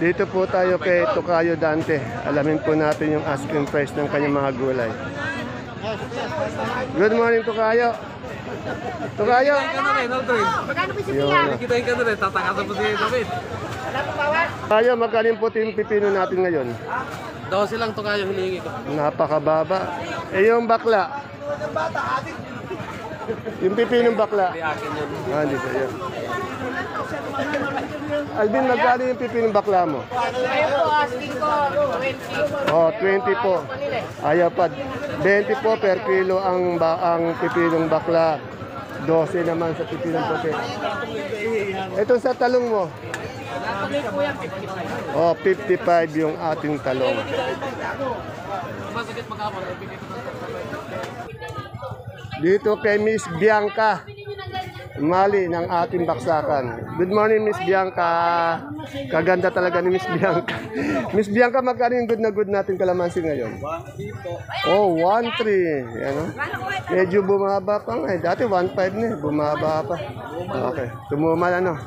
Dito po tayo kay Tokayo Dante. Alamin po natin yung asking price ng kanyang mga gulay. Good morning, Tokayo. Tokayo. Magkano po si Tia? Kitain ka na rin, tatakasan po si David. Wala po bawat? Tokayo, magkano po yung pipino natin ngayon? 12 lang to kayo hinihingi ko. Napakababa. Eh yung bakla. Yung pipinong bakla. Hindi akin yun. Dito yan. Alvin, magkano yung pipinong bakla mo? Ayaw po, asking ko, 20. Oh, 20 po. Ayaw pa. 20 po per kilo ang pipinong bakla. 12 naman sa pipinong puti. Ito sa talong mo. Oh, 55 yung ating talong. Masakit maghapon. Dito kay Miss Bianca Mali ng ating baksakan. Good morning, Miss Bianca. Kaganda talaga ni Miss Bianca. Miss Bianca, magkano yung good natin kalamansi ngayon? 1.3 po. Oh, 1.3. Yan, oh. Medyo bumaba pa nga. Dati 1.5 na eh. Bumaba pa. Okay. Tumumal ano.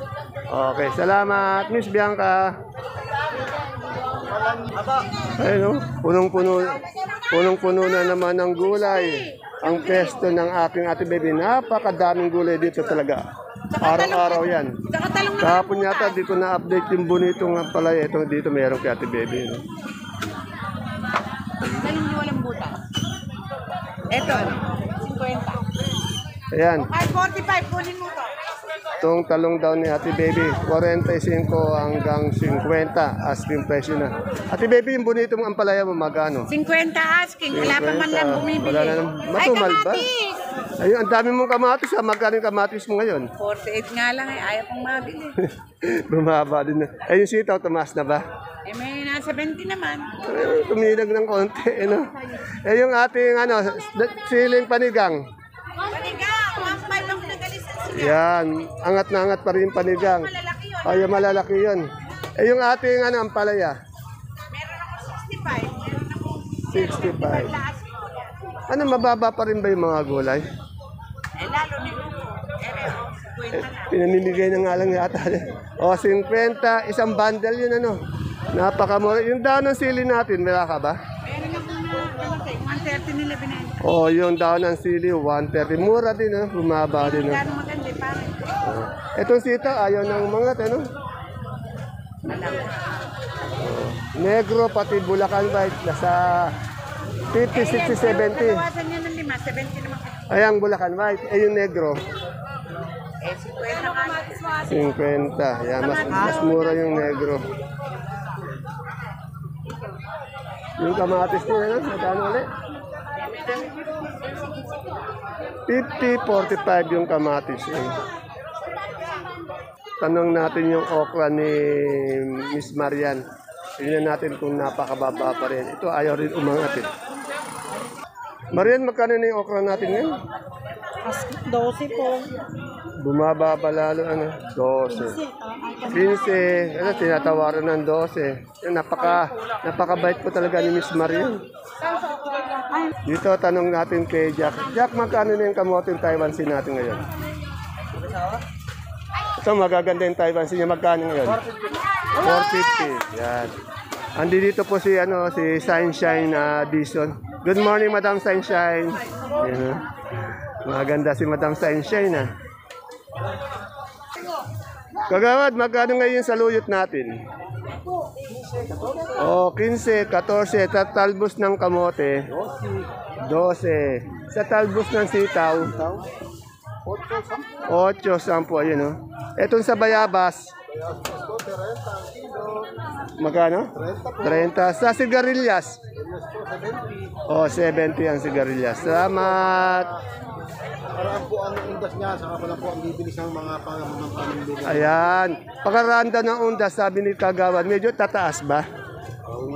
Okay. Salamat, Miss Bianca. Ayun, oh. Punong-puno na naman ng gulay. Ang pesto ng aking ate baby, napakadaming gulay dito talaga. Araw-araw yan. Kahapon yata, di ko na-update yung bonitong palaya. Ito dito meron kay ate baby. No? Galing niyo walang buta. Ito, 50. Ayan, Ay, 45, kunin mo to. itong talong daw ni ate baby, 45 hanggang 50 asking price yun na. Ate baby, yung bonito mong ampalaya mo, magkano? 50 asking, wala pa man lang bumibili. Wala na, matumal ba? Kamatis! Ayun, ang dami mong kamatis ha. Magkano yung kamatis mo ngayon? 48 nga lang eh, ayaw pang mabili. Bumaba din na. Ay, yung sitaw, tumaas na ba? Eh, may nasa 20 naman. Tumilag ng konti, ano? Eh, yung ating, siling panigang. Panigang, 1.5 ang nagalisan sila. Yan, angat na angat pa rin yung panigang. Malalaki yun. Ay, malalaki yun. Eh, yung ating, ampalaya. Meron ako 65, meron ako 65. taas. Ano, mababa pa rin ba yung mga gulay? Eh, lalo ni Lugo. Eh, 50 na. Pinamimigay na nga lang yata. O, 50, isang bundle yun, ano. Napakamura. Yung daon ng sili natin, meron ka ba? Meron ako na, 130 nila binenta. O, yung daon ng sili, 130. Mura din, ha? Bumaba din, ha? Gano'ng maganda, pare. Itong sitaw, ayaw ng mga, ano? Negro, pati Bulacan White, nasa 50, 60, 70. Bawasan niya ng 5, 70 naman. Ayan, Bulacan White. Eh, yung negro, Eh, 50 nga. 50. Yan, mas mura yung negro. Yung kamatis nila, no? Magkano ulit? 50, 45 yung kamatis. Yun. Tanong natin yung okra ni Miss Marian. Tingnan natin kung napakababa pa rin. Ito ayaw rin umangat eh. Marian, magkano na yung okra natin ngayon? 12 po. Bumaba pa lalo, 12. 15, tinatawaran ng 12. Yung napakabait po talaga ni Miss Marian. Dito, tanong natin kay Jack. Jack, magkano na yung kamoting Taiwan Sea natin ngayon? Ito, magaganda yung Taiwan Sea niya. Magkano ngayon? 450. Yan. Andi dito po si Sunshine Dison. Good morning, Madam Sunshine. Yan, maganda si Madam Sunshine. Kagawad, magkano ngayon sa luyot natin? Oh, 15, 14. Sa talbos ng kamote, 12. Sa talbos ng sitaw, 8, 10. Ayun, oh. Etong sa bayabas, magkano? 30. Sa sigarilyas, oh, 70 ang sigarilyas. Salamat. Paraan po ang undas niya, saka pala po ang bibilis ng mga pamimili. Ayan. Pagkaranda ng undas, sabi ni Kagawad, medyo tataas ba?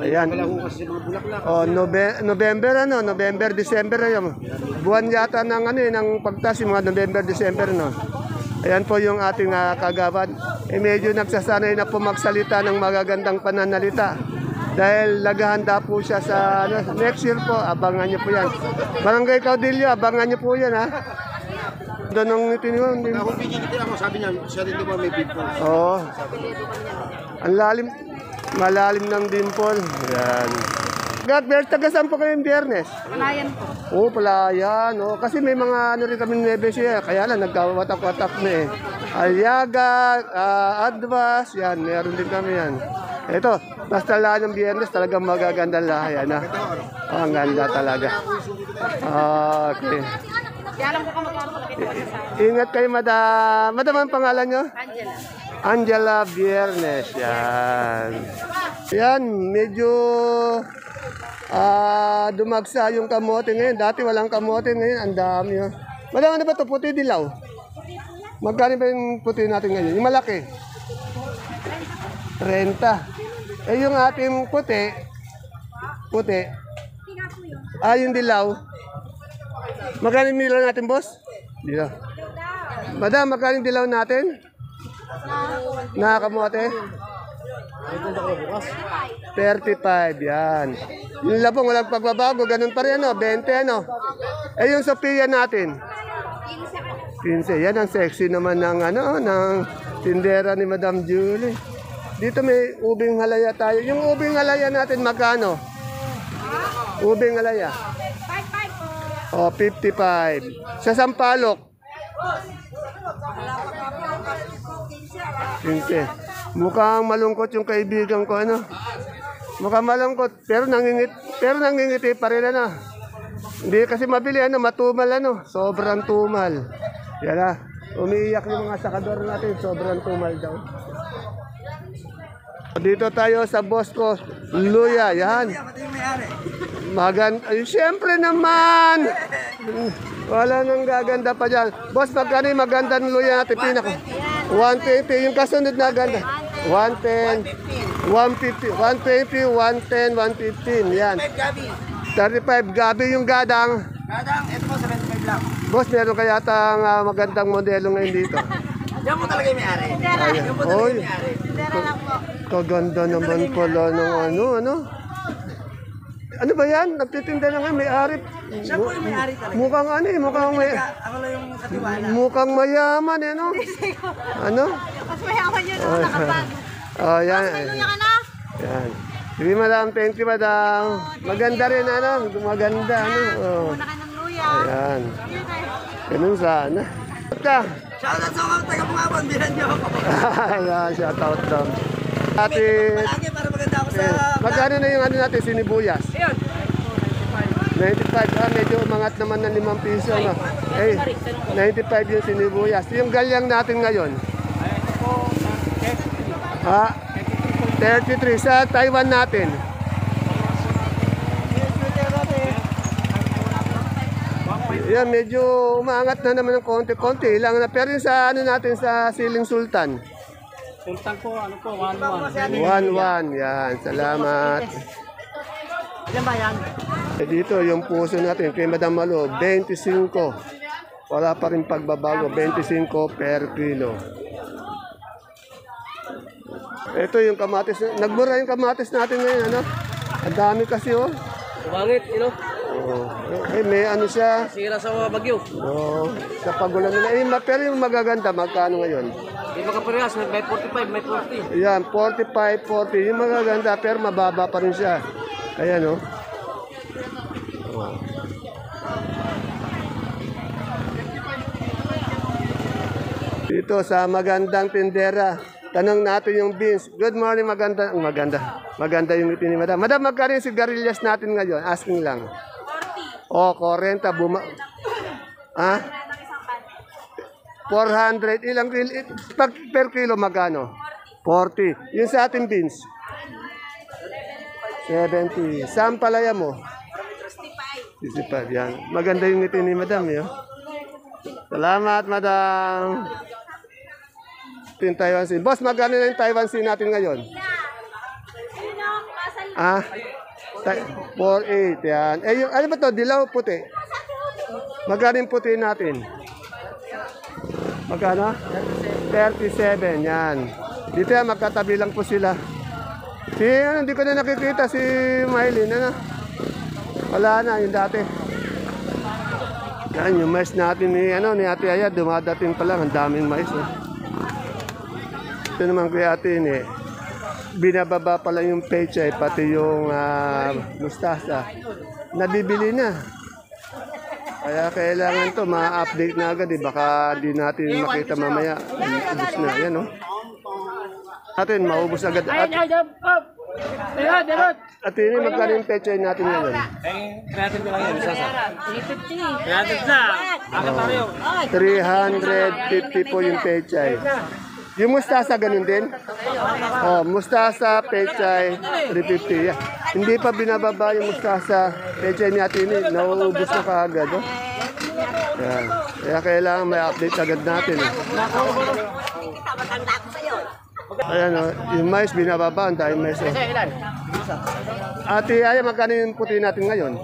Ayan. Wala po kasi mga bulaklak. Oh, November, December na yun. Buwan yata ng pagtas, yung mga November, December, no? Ayan po yung ating Kagawad. Medyo nagsasanay na po magsalita ng magagandang pananalita. Dahil naghahanda po siya sa next year po, abangan niyo po yan. Barangay Caudillo, abangan niyo po yan, ha? Doon nung tiniwan. Ako pinigit ako, sabi niya, siya rin naman may big balls. Oo. Ang lalim. Malalim ng dimple. Yan. Taga saan po kayong Biyernes? Palayan po. Oo, Palayan. Oh, kasi may mga ano rin kami Nebesya. Kaya lang, nagkawatak-watak na eh. Aliaga, Advas, yan. Meron din kami yan. Ito, basta lahat ng Biyernes talagang magaganda lahat. Yan ah. Oh, ang ganda talaga. Okay. Kaya alam ko kung magkano ko sa Ingat kayo, madam. Madam, ang pangalan nyo? Angela. Angela Biernes. Yan. Yan, medyo dumagsa yung kamote ngayon. Dati walang kamote ngayon. Ang dami yun. Madam, ano ba ito? Puti dilaw? Magkano ba yung puti natin ngayon? Yung malaki? 30. Eh, yung ating puti? Yung dilaw? Magkano yung dilaw natin, boss? Dilaw. Madam, magkano yung dilaw natin? Nakakamote? 35, yan. Yung labong walang pagbabago, ganun pa rin, ano? 20, ano? Eh, yung Sophia natin? 15. Yan ang sexy naman ng, ano, ng tindera ni Madam Julie. Dito may ubing halaya tayo. Yung ubing halaya natin, magkano? Ubing halaya? 55. Sa Sampalok? 15. Mukhang malungkot yung kaibigan ko, ano? Mukhang malungkot, pero nangingiti pa rin, ano? Hindi kasi mabili, ano, matumal, ano? Sobrang tumal. Yan na, umiiyak yung mga sakador natin, sobrang tumal daw. Dito tayo sa boss ko, Luya, yan. Ay, siyempre naman! Wala nang gaganda pa dyan. Boss, magkano yung maganda ng luya natin? Pinaka 120. Yung kasunod na ganda. 110, 150, 120, 110, 115. Yan. 35. Gabi yung gadang. Gadang, ito po 75 lang. Boss, meron kaya tang magandang modelo ngayon dito. Yan po talaga yung may-ari. Yan po talaga Oy, yung may-ari. kaganda naman pala ng ano. Ano ba yan? Nagtitinda na nga, may arip. Siya po yung may-ari talaga. Mukhang ano eh, Ako lang yung katiwala. mukhang mayaman eh, no? Ano? Mas mayaman yun ako nakapag. Oh, yan. Luya ka na? Yan. Sige, madam. Thank you, madam. Maganda rin, ano? Maganda, ano? Oh. Muna ka ng luya. Ayan. Ganun sana. Shoutout sa mga taga-pungabon, bilan niyo ako. Ayan, shout out daw. Ate, Palagi para maganda ako sa... magkano na yung ano natin, sinibuyas? Ayun. 95, medyo umangat naman ng 5 piso. No? Eh, 95 yung sinibuyas. Yung galyang natin ngayon? Ha? 33 sa Taiwan natin. Yan, medyo umangat na naman ng konti-konti lang na. Pero yung sa ano natin sa Siling Sultan. Sultan po, ano po, 1-1. 1-1, yan. Salamat. Yan ba yan? Dito yung puso natin kay Madam Malo, 25. Wala pa rin pagbabago, 25 per kilo. Ito yung kamatis. Nagmura yung kamatis natin ngayon, ano? Ang dami kasi, oh. Tumangit, Oh. Eh, may ano siya. Sira sa mga bagyo. Oh, sa pagulan nila. Eh, pero yung magaganda, magkano ngayon? Di magkaparehas, may 45, may 40. Yan, 45, 40. Yung magaganda, pero mababa pa rin siya. Ayan, oh. Dito sa magandang tindera. Tanong natin yung beans. Good morning, maganda. Maganda yung ngiti ni Madam. Madam, magkano yung sigarilyas natin ngayon? Asking lang. 40. Oh, 40. Ah? 400. Ilang kilo? Per kilo magkano? 40. Yung sa ating beans? 70. Saan palaya mo? 65. Yan. Maganda yung ngiti ni Madam. Yun. Salamat, Madam. Yung Taiwan Sea. Boss, magkano na yung Taiwan Sea natin ngayon? Ah? 4.8 yan. Eh, yung, ano ba to? Dilaw puti? Magkano yung puti natin? Magkano? 37 yan. Dito yan, magkatabi lang po sila. Hindi ko na nakikita si Maylin. Ano? Wala na, yung dati. Yan, yung mais natin ni Ate Aya, dumadating pa lang. Ang daming mais. Oh. Ito naman kay Ate binababa pa lang yung pechay, pati yung mustasa, nabibili na. Kaya kailangan to ma-update na agad eh. Baka di natin makita mamaya. Ubus na. Yan o. Natin, maubos agad. At ini magkano yung pechay natin ngayon? Kreatin ko lang yan, isa sa. 350. Kreatin na. Akin tayo. 350 po yung pechay. Yung mustasa ganun din? Oh, mustasa, pechay, 350. Yeah. Hindi pa binababa yung mustasa, pechay ni Ate Ini. Nauubos na kaagad. Oh. Yan. Kaya kailangan may update agad natin. Eh. Ayan o, yung mais binababa, ang dahil mais. Oh. Ate, ay magkano yung puti natin ngayon?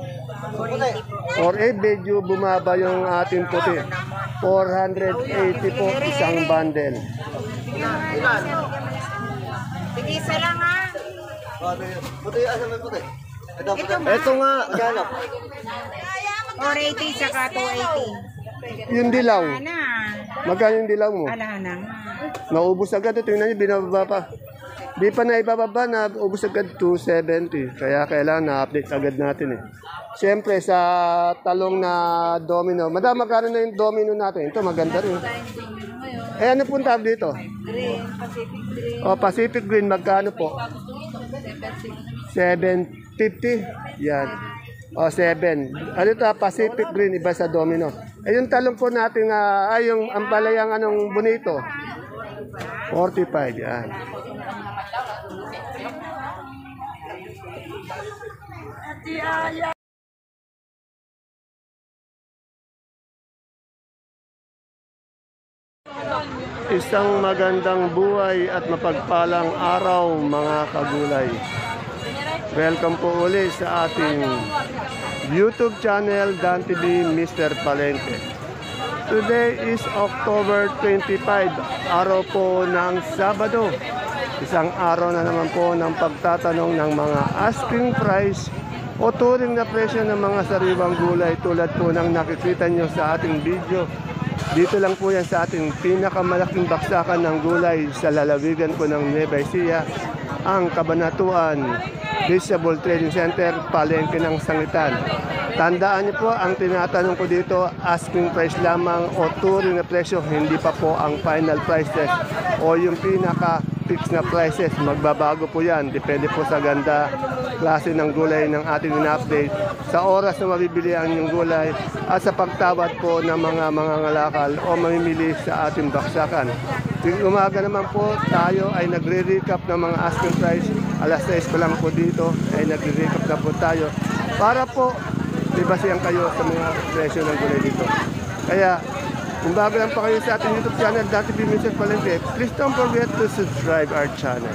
480, medyo bumaba yung ating puti. 480 po isang bundle. Tigisa lang ha. Ito nga, ganap. 480 saka 280. Yung dilaw. Ana. Magkano yung dilaw mo? Ala na. Naubos agad. Tingnan nyo, binababa pa. Di pa na ibababa, naubos agad 270. Kaya kailangan na-update agad natin eh. Siyempre sa talong na domino. Madam, magkano na yung domino natin? Ito maganda rin. Eh ano pong tawag dito? Green, Pacific Green. O Pacific Green, magkano po? 750. Yan. O 7. Ano ito? Pacific Green, iba sa domino. Eh yung talong po natin, yung ampalayang anong bonito? 45. Yan. Isang magandang buhay at mapagpalang araw mga kagulay. Welcome po uli sa ating YouTube channel Dan TV Mr. Palengke. Today is October 25, araw po ng Sabado. Isang araw na naman po ng pagtatanong ng mga asking price o turing na presyo ng mga sariwang gulay tulad po ng nakikita nyo sa ating video. Dito lang po yan sa ating pinakamalaking baksakan ng gulay sa lalawigan po ng Nueva Ecija, ang Cabanatuan Vegetable Trading Center, Palengke ng Sangitan. Tandaan niyo po, ang tinatanong ko dito, asking price lamang o turing na presyo, hindi pa po ang final prices o yung pinaka-fix na prices. Magbabago po yan, depende po sa ganda, klase ng gulay ng ating in-update, sa oras na mabibilihan yung gulay at sa pagtawad po ng mga ngalakal o mamimili sa ating baksakan. Tuwing umaga naman po tayo ay nagre-recap ng mga asking price. Alas 6 pa lang po dito ay nagre-recap na po tayo para po ibasihan kayo sa mga presyo ng gulay dito. Kaya kung bago lang pa kayo sa ating YouTube channel, Dan TV Mr. Palengke, please don't forget to subscribe our channel.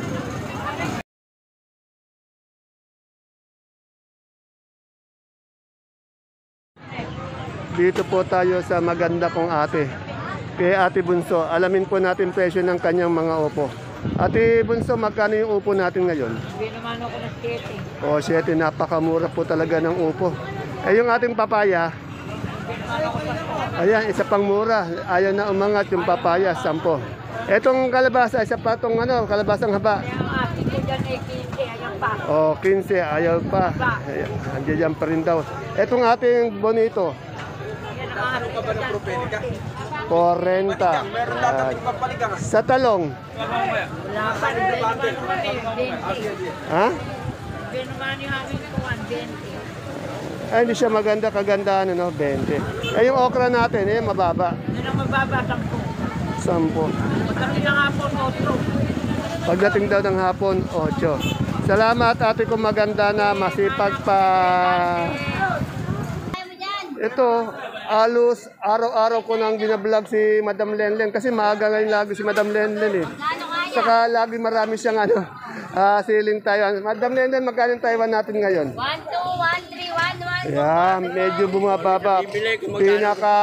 Dito po tayo sa maganda kong ate. Kay Ate Bunso, alamin po natin presyo ng kanyang mga upo. Ate Bunso, magkano yung upo natin ngayon? Binumano ko na 7. O, 7, napakamura po talaga ng upo. Eh, yung ating papaya, ayan, isa pang mura. Ayaw na umangat yung papaya, 10. Etong kalabasa, isa pa itong kalabasang haba. Ito dyan ay 15, ayan pa. O, 15, ayaw pa. Ayan, andiyan pa rin daw. Etong ating bonito, 40. Ayan. Sa talong, Wala pa rin, binumano ko na 20. ha? Binumano yung amin ko 120. Ay, hindi siya maganda, kaganda, 20. Eh, yung okra natin, mababa. Yun ang mababa, 10. 10. Pagdating ng hapon, 8. Pagdating daw ng hapon, 8. Salamat ate kong maganda na masipag pa. Ito, alos araw-araw ko nang binablog si Madam Lenlen kasi maaga ngayon lagi si Madam Lenlen eh. Saka lagi marami siyang siling Taiwan. Madam Lenlen, magkano yung Taiwan natin ngayon? 1, 2, 1, 3, 1, 1. Yeah, medyo bumababa. Pinaka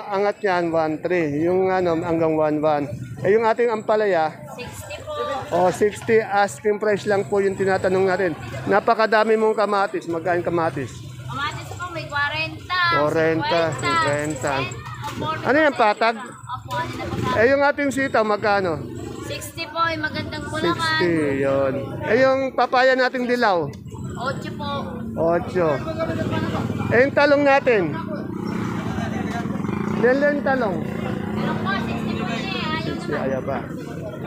angat niyan 1.3, yung hanggang 1.1. Eh yung ating ampalaya, 60 po. 60 asking price lang po yung tinatanong natin. Napakadami mong kamatis. Magkano kamatis? Kamatis po may 40. 40, 50. Ano yan, patag? Opo, ano na po sa Eh yung ating sitaw, magkano? 60 po, yung magandang puti. 60, yun. Eh, yung papaya nating dilaw? 8 po. 8. Eh, yung talong natin? Lenlen talong? Meron po, 60 po ayaw Si Aya ba?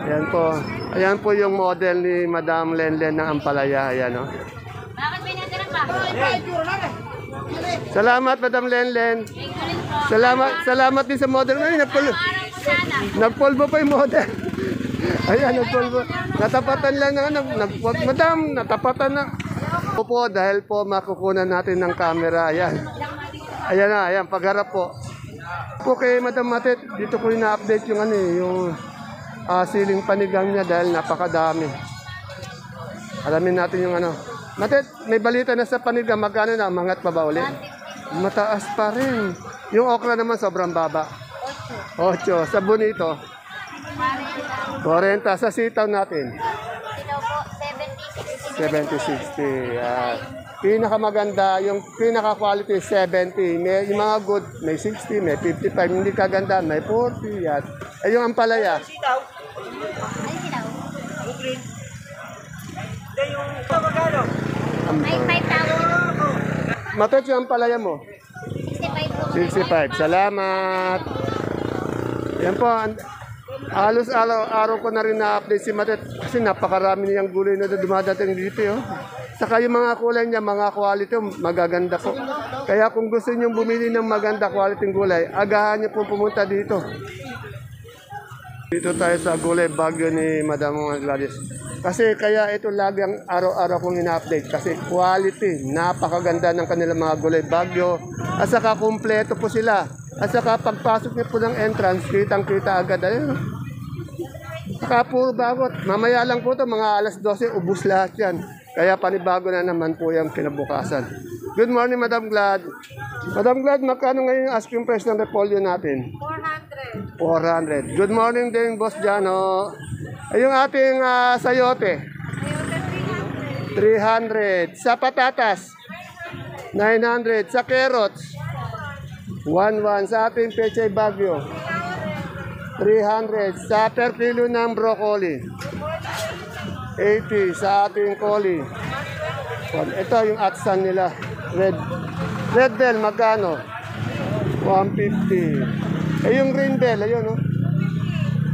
Ayan po. Ayan po yung model ni Madam Lenlen ng Ampalaya. Ayan, oh. Bakit may natira pa? Salamat, Madam Lenlen. Thank you rin po. Salamat din sa model. Ay, Araw po sana. nagpolvo pa yung model. Ayan, nagpolvo. Natapatan lang na, Madam, natapatan na. Po, dahil po makukunan natin ng camera. Ayan. Ayan na, ayan, pagharap po. Po kay Madam Matet, dito ko na-update yung yung siling panigang niya dahil napakadami. Alamin natin yung Matet, may balita na sa panigang, magkano na, mangat pa ba ulit? Mataas pa rin. Yung okra naman sobrang baba. 8. Sa bonito? 40. Sa sitaw natin? Ito po, 70, 60. 70, 60. Yan. Pinakamaganda, yung pinaka-quality 70. May, yung mga good, may 60, may 55. Hindi kaganda, may 40. Yan. Eh, yung ampalaya? Ay, sila. May 5,000. Matot yung ampalaya mo? 65 po. 65. Salamat. Yan po. Halos araw-araw ko na rin na-update si Matet kasi napakarami niyang gulay na dumadating dito. Saka yung mga kulay niya, mga quality, magaganda po. Kaya kung gusto niyo bumili ng maganda quality gulay, agahan niyo po pumunta dito. Dito tayo sa gulay bagyo ni Madam Gladys. Kasi kaya ito lagi ang araw-araw kong ina-update kasi quality, napakaganda ng kanilang mga gulay bagyo. At saka kumpleto po sila. At saka pagpasok niyo po ng entrance, kitang-kita agad. Ayun. Saka puro bagot. Mamaya lang po ito, mga alas 12, ubus lahat yan. Kaya panibago na naman po yung kinabukasan. Good morning, Madam Glad. Madam Glad, magkano ngayon yung asking price ng repolyo natin? 400. Good morning din, Boss Jano. Ay, yung ating sayote? 300. Sa patatas? 900. Sa carrots? 1,100. Sa ating pechay bagyo? 300. Sa per kilo ng broccoli? 80. Sa ating coli? Ito yung atsan nila. Red bell, magkano? 150. Eh, yung green bell, ayun, no?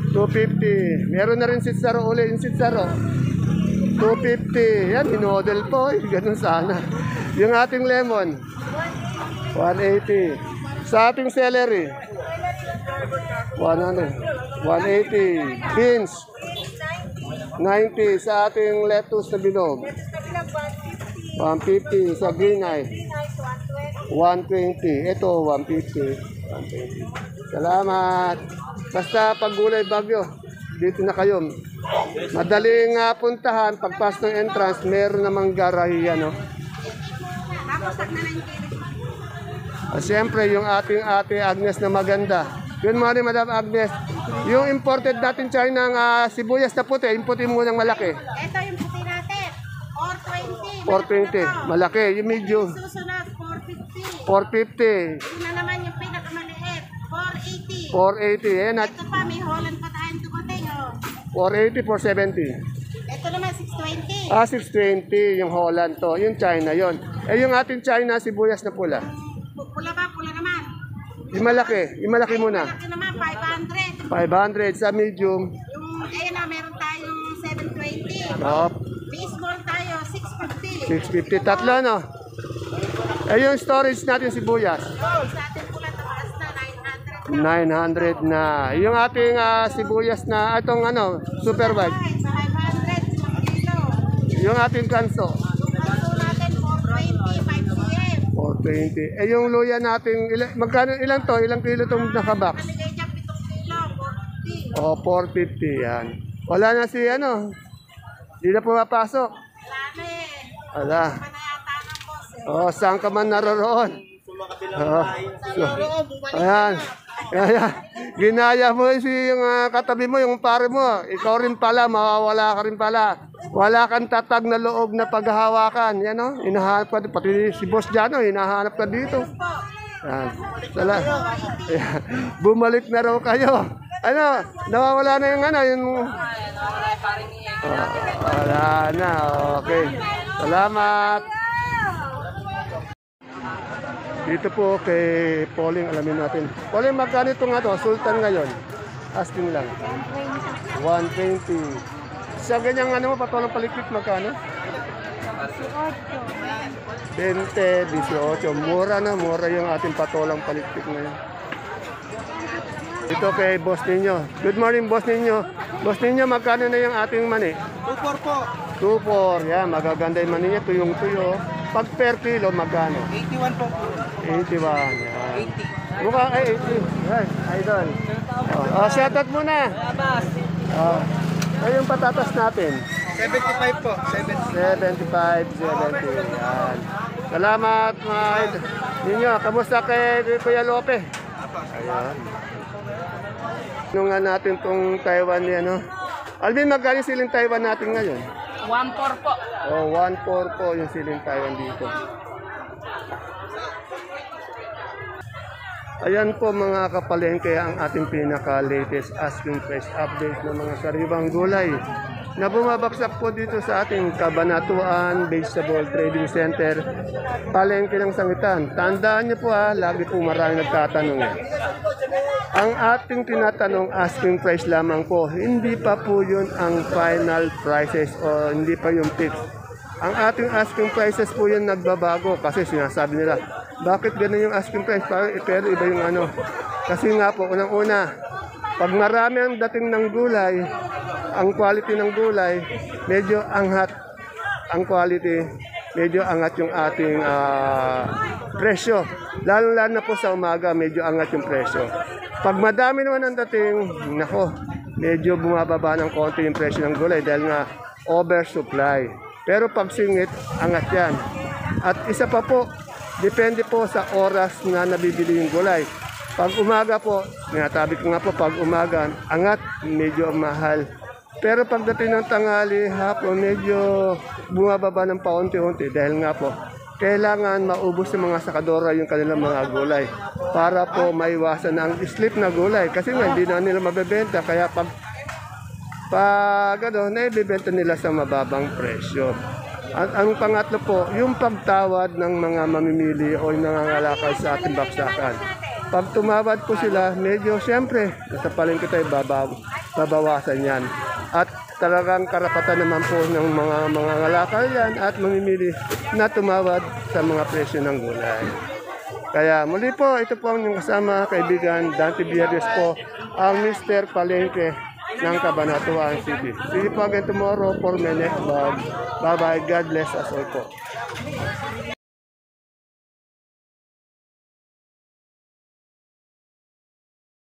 250. Meron na rin sitsaro uli. Yung sitsaro, 250. Yan, minodel po. Ganun sana. Yung ating lemon, 180. Sa ating celery, 100. 180. Beans, 90. Sa ating lettuce na bilog, 150. Sa green eye, 120. Ito, 150. 120. Salamat. Basta pag gulay bagyo, dito na kayo. Madaling puntahan, pagpas ng entrance, meron namang garahiya, no? Siyempre, yung ating ate Agnes na maganda. Good morning, Madam Agnes. Yung imported natin China ng sibuyas na puti, imputin mo ng malaki. Ito yung puti natin. 420. 420. Malaki. Yung medium, Susunod, 450. 450. Yun na naman yung pinakamaliit. 480. 480. Ayan, at Ito pa, may Holland pa tayong dumating. 480, 470. Ito naman, 620. 620 yung Holland to. Yung China yon. Eh, yung ating China, sibuyas na pula. Pula ba? Pula naman. Yung malaki. Yung malaki muna. Ito naman, 500. 500 sa medium. Yung, ayun na, meron tayong 720. Oh, Baseball tayo, 650. 650. Tatlo, no? Eh, yung storage natin sibuyas. Sa ating pula, taas na, 900. 900 na. Yung ating sibuyas na, itong super white. 500 sa kilo. Yung ating kanso. Yung kanso natin, 420, 5 cm. 420. Eh, yung luya natin, magkano, ilang to? Ilang kilo itong nakabox? Naligay dyan, 7 kilo, 450. O, 450 yan. Wala na si Hindi na pumapasok. Marami. Wala. Manayata ng boss eh. O, saan ka man naroroon? O, ayan. Ayan. Ginaya mo yung katabi mo, yung pare mo. Ikaw rin pala, mawawala ka rin pala. Wala kang tatag na loob na paghahawakan. Yan o, hinahanap ka. Pati si Boss Jano, hinahanap ka dito. Ayan. Ayan. Bumalik na raw kayo. Nawawala na yung yung Wala na, okay. Salamat. Dito po kay Pauling, alamin natin. Pauling, magkano itong Sultan ngayon? Asking lang. 120. Sa ganyang patolang palikpik, magkano? 20, 18. Mura na, mura yung ating patolang palikpik ngayon. Dito kay boss ninyo. Good morning, boss ninyo. Boss ninyo, magkano na yung ating mani? 2-4 po. 2-4. Yan, magaganda yung mani niya. Tuyong-tuyo. Pag per kilo, magkano? 81 po. 81. Yan. 80. Mukha, 80. Yan, idol. Shoutout muna. Yung patatas natin. 75 po. 75, 70. Yan. Salamat mga idol. Ninyo, kamusta kay Kuya Lope? Ayan. Nung nga natin tong Taiwan ni Alvin, magkano siling Taiwan natin ngayon? 1-4 po. 1.4 po yung siling Taiwan dito. Ayan po mga kapalengke ang ating pinaka-latest asking price update ng mga sariwang gulay na bumabagsak po dito sa ating Cabanatuan Vegetable Trading Center, palengke ng Sangitan. Tandaan niyo po lagi po marami nagtatanong. Ang ating tinatanong asking price lamang po, hindi pa po yun ang final prices o hindi pa yung fix. Ang ating asking prices po yun nagbabago kasi sinasabi nila, bakit ganun yung asking price? Pero iba yung Kasi nga po, unang-una, pag marami ang dating ng gulay, ang quality ng gulay, medyo angat ang quality, medyo angat yung ating presyo. Lalo-lalo na po sa umaga, medyo angat yung presyo. Pag madami naman ang dating, medyo bumababa ng konti yung presyo ng gulay dahil nga oversupply. Pero pag singit, angat yan. At isa pa po, depende po sa oras na nabibili yung gulay. Pag umaga po, natabi ko nga po, pag umaga, angat, medyo mahal. Pero pagdating ng tanghali, hapon, medyo bumababa ng paunti-unti dahil nga po, kailangan maubos ng mga sakadora yung kanilang mga gulay para po maiwasan ang slip na gulay. Kasi nga, hindi na nila mabebenta. Kaya pag naibibenta nila sa mababang presyo. At ang pangatlo po, yung pagtawad ng mga mamimili o yung nangangalakal sa ating baksakan. Pag tumawad po sila, medyo siyempre, nasa palengke tayo babawasan yan. At talagang karapatan naman po ng mga ngalakal yan at mamimili na tumawad sa mga presyo ng gulay. Kaya muli po, ito po ang inyong kasama, kaibigan Dante Biernes po, ang Mr. Palengke ng Cabanatuan City. See you po again tomorrow for my next vlog. Bye-bye. God bless us all po.